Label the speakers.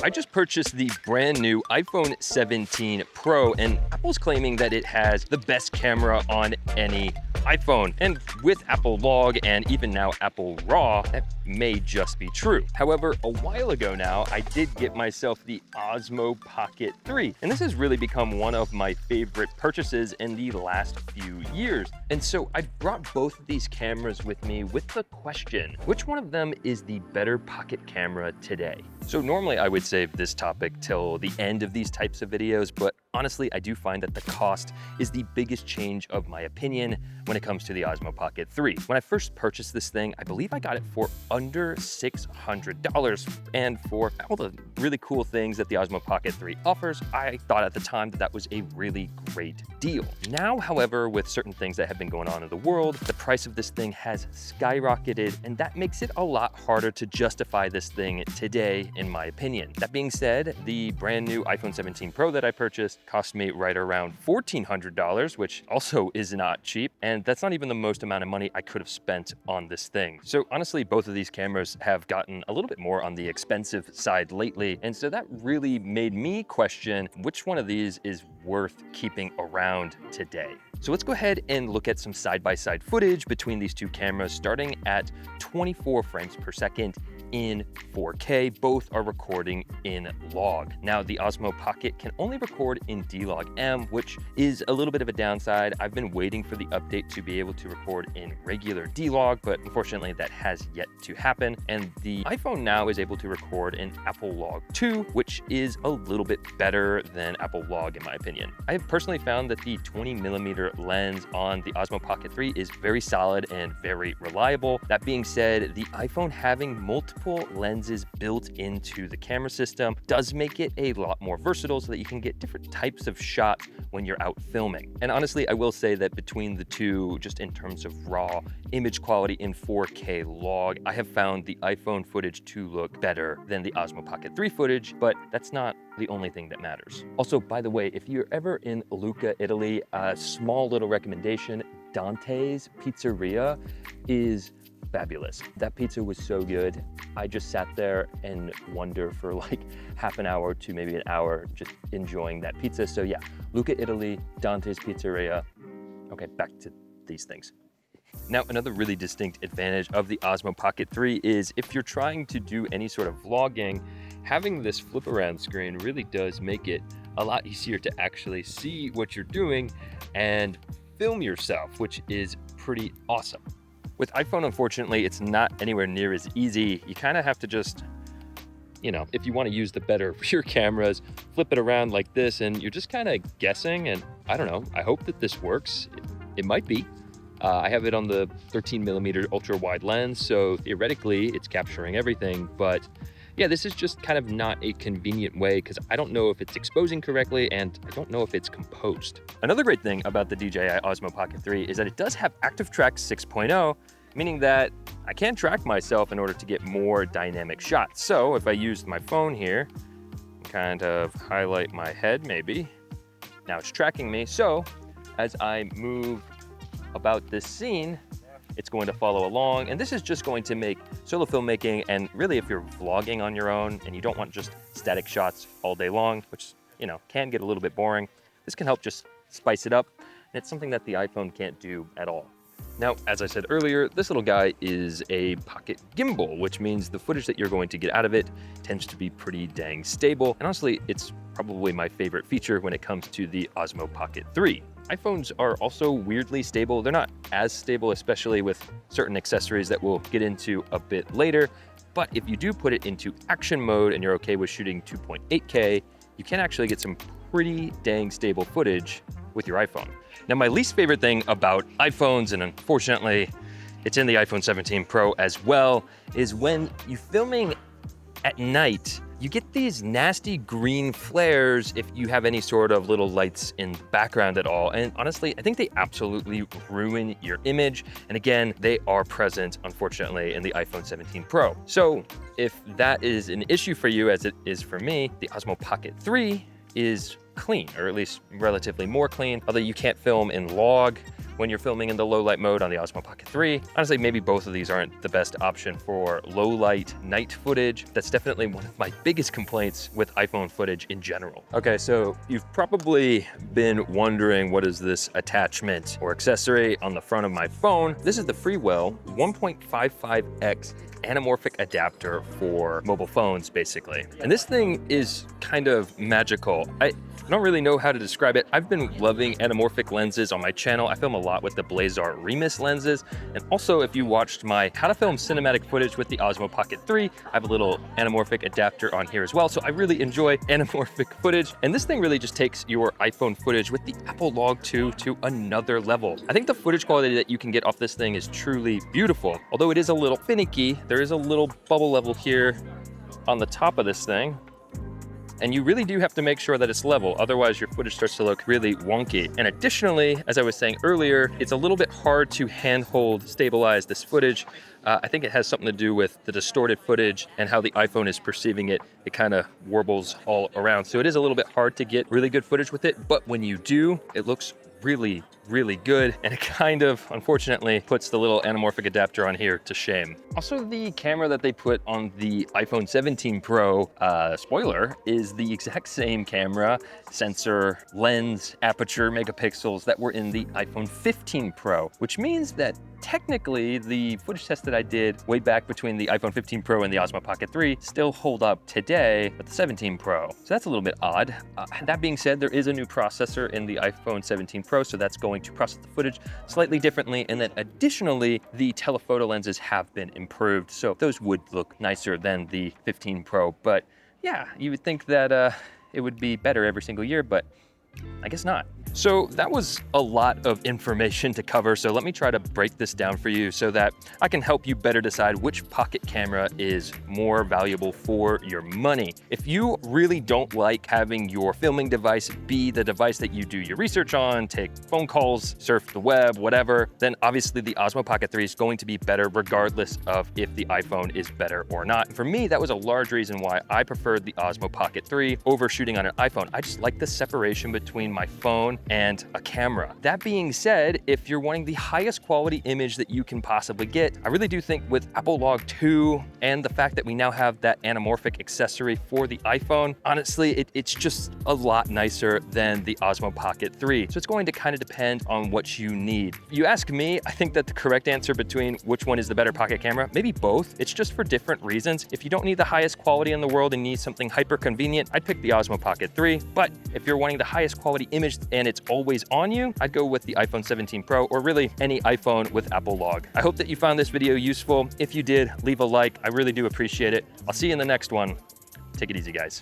Speaker 1: I just purchased the brand new iPhone 17 Pro, and Apple's claiming that it has the best camera on any iPhone. And with Apple Log and even now Apple RAW, that may just be true. However, a while ago now, I did get myself the Osmo Pocket 3, and this has really become one of my favorite purchases in the last few years. And so I brought both of these cameras with me with the question, which one of them is the better pocket camera today? So normally I would save this topic till the end of these types of videos, but honestly, I do find that the cost is the biggest change of my opinion when it comes to the Osmo Pocket 3. When I first purchased this thing, I believe I got it for under $600. And for all the really cool things that the Osmo Pocket 3 offers, I thought at the time that that was a really great deal. Now, however, with certain things that have been going on in the world, the price of this thing has skyrocketed, and that makes it a lot harder to justify this thing today, in my opinion. That being said, the brand new iPhone 17 Pro that I purchased cost me right around $1,400, which also is not cheap. And that's not even the most amount of money I could have spent on this thing. So honestly, both of these cameras have gotten a little bit more on the expensive side lately. And so that really made me question which one of these is worth keeping around today. So let's go ahead and look at some side-by-side footage between these two cameras, starting at 24 frames per second in 4K. Both are recording in log. Now, the Osmo Pocket can only record in D-Log-M, which is a little bit of a downside. I've been waiting for the update to be able to record in regular D-Log, but unfortunately that has yet to happen. And the iPhone now is able to record in Apple Log 2, which is a little bit better than Apple Log in my opinion. I have personally found that the 20mm lens on the Osmo Pocket 3 is very solid and very reliable. That being said, the iPhone having multiple lenses built into the camera system does make it a lot more versatile so that you can get different types of shots when you're out filming. And honestly, I will say that between the two, just in terms of raw image quality in 4K log, I have found the iPhone footage to look better than the Osmo Pocket 3 footage, but that's not the only thing that matters. Also, by the way, if you're ever in Lucca, Italy, a small little recommendation, Dante's Pizzeria is fabulous. That pizza was so good. I just sat there and wondered for like half an hour to maybe an hour just enjoying that pizza. So yeah, Lucca, Italy, Dante's Pizzeria. Okay, back to these things. Now, another really distinct advantage of the Osmo Pocket 3 is if you're trying to do any sort of vlogging, having this flip around screen really does make it a lot easier to actually see what you're doing and film yourself, which is pretty awesome. With iPhone, unfortunately, it's not anywhere near as easy. You kind of have to just, you know, if you want to use the better rear cameras, flip it around like this, and you're just kind of guessing. And I don't know, I hope that this works. It might be. I have it on the 13mm ultra wide lens, so theoretically it's capturing everything, but yeah, this is just kind of not a convenient way because I don't know if it's exposing correctly and I don't know if it's composed. Another great thing about the DJI Osmo Pocket 3 is that it does have Active Track 6.0, meaning that I can track myself in order to get more dynamic shots. So if I use my phone here, kind of highlight my head maybe, now it's tracking me. So as I move about this scene, it's going to follow along, and this is just going to make solo filmmaking, and really if you're vlogging on your own and you don't want just static shots all day long, which, you know, can get a little bit boring, this can help just spice it up, and it's something that the iPhone can't do at all. Now, as I said earlier, this little guy is a pocket gimbal, which means the footage that you're going to get out of it tends to be pretty dang stable, and honestly, it's probably my favorite feature when it comes to the Osmo Pocket 3. iPhones are also weirdly stable. They're not as stable, especially with certain accessories that we'll get into a bit later. But if you do put it into action mode and you're okay with shooting 2.8K, you can actually get some pretty dang stable footage with your iPhone. Now, my least favorite thing about iPhones, and unfortunately it's in the iPhone 17 Pro as well, is when you're filming at night, you get these nasty green flares if you have any sort of little lights in the background at all. And honestly, I think they absolutely ruin your image. And again, they are present, unfortunately, in the iPhone 17 Pro. So if that is an issue for you, as it is for me, the Osmo Pocket 3 is clean, or at least relatively more clean. Although you can't film in log, when you're filming in the low light mode on the Osmo Pocket 3. Honestly, maybe both of these aren't the best option for low light night footage. That's definitely one of my biggest complaints with iPhone footage in general. Okay, so you've probably been wondering, what is this attachment or accessory on the front of my phone? This is the Freewell 1.55x anamorphic adapter for mobile phones, basically. And this thing is kind of magical. I don't really know how to describe it. I've been loving anamorphic lenses on my channel. I film a lot with the Blazar Remus lenses. And also, if you watched my how to film cinematic footage with the Osmo Pocket 3, I have a little anamorphic adapter on here as well. So I really enjoy anamorphic footage. And this thing really just takes your iPhone footage with the Apple Log 2 to another level. I think the footage quality that you can get off this thing is truly beautiful. Although it is a little finicky, there is a little bubble level here on the top of this thing. And you really do have to make sure that it's level, otherwise your footage starts to look really wonky. And additionally, as I was saying earlier, it's a little bit hard to handhold stabilize this footage. I think it has something to do with the distorted footage and how the iPhone is perceiving it. It kind of warbles all around. So it is a little bit hard to get really good footage with it, but when you do, it looks really, really good. And it kind of, unfortunately, puts the little anamorphic adapter on here to shame. Also, the camera that they put on the iPhone 17 Pro, spoiler, is the exact same camera, sensor, lens, aperture, megapixels that were in the iPhone 15 Pro, which means that technically the footage test that I did way back between the iPhone 15 Pro and the Osmo Pocket 3 still hold up today with the 17 Pro. So that's a little bit odd. That being said, there is a new processor in the iPhone 17 Pro, so that's going to process the footage slightly differently. And then additionally, the telephoto lenses have been improved. So those would look nicer than the 15 Pro. But yeah, you would think that it would be better every single year, but I guess not. So that was a lot of information to cover. So let me try to break this down for you so that I can help you better decide which pocket camera is more valuable for your money. If you really don't like having your filming device be the device that you do your research on, take phone calls, surf the web, whatever, then obviously the Osmo Pocket 3 is going to be better regardless of if the iPhone is better or not. For me, that was a large reason why I preferred the Osmo Pocket 3 over shooting on an iPhone. I just like the separation between my phone and a camera. That being said, if you're wanting the highest quality image that you can possibly get, I really do think with Apple Log 2 and the fact that we now have that anamorphic accessory for the iPhone, honestly, it's just a lot nicer than the Osmo Pocket 3. So it's going to kind of depend on what you need. If you ask me, I think that the correct answer between which one is the better pocket camera, maybe both. It's just for different reasons. If you don't need the highest quality in the world and need something hyper convenient, I'd pick the Osmo Pocket 3. But if you're wanting the highest quality image and it's always on you, I'd go with the iPhone 17 Pro or really any iPhone with Apple Log. I hope that you found this video useful. If you did, leave a like. I really do appreciate it. I'll see you in the next one. Take it easy, guys.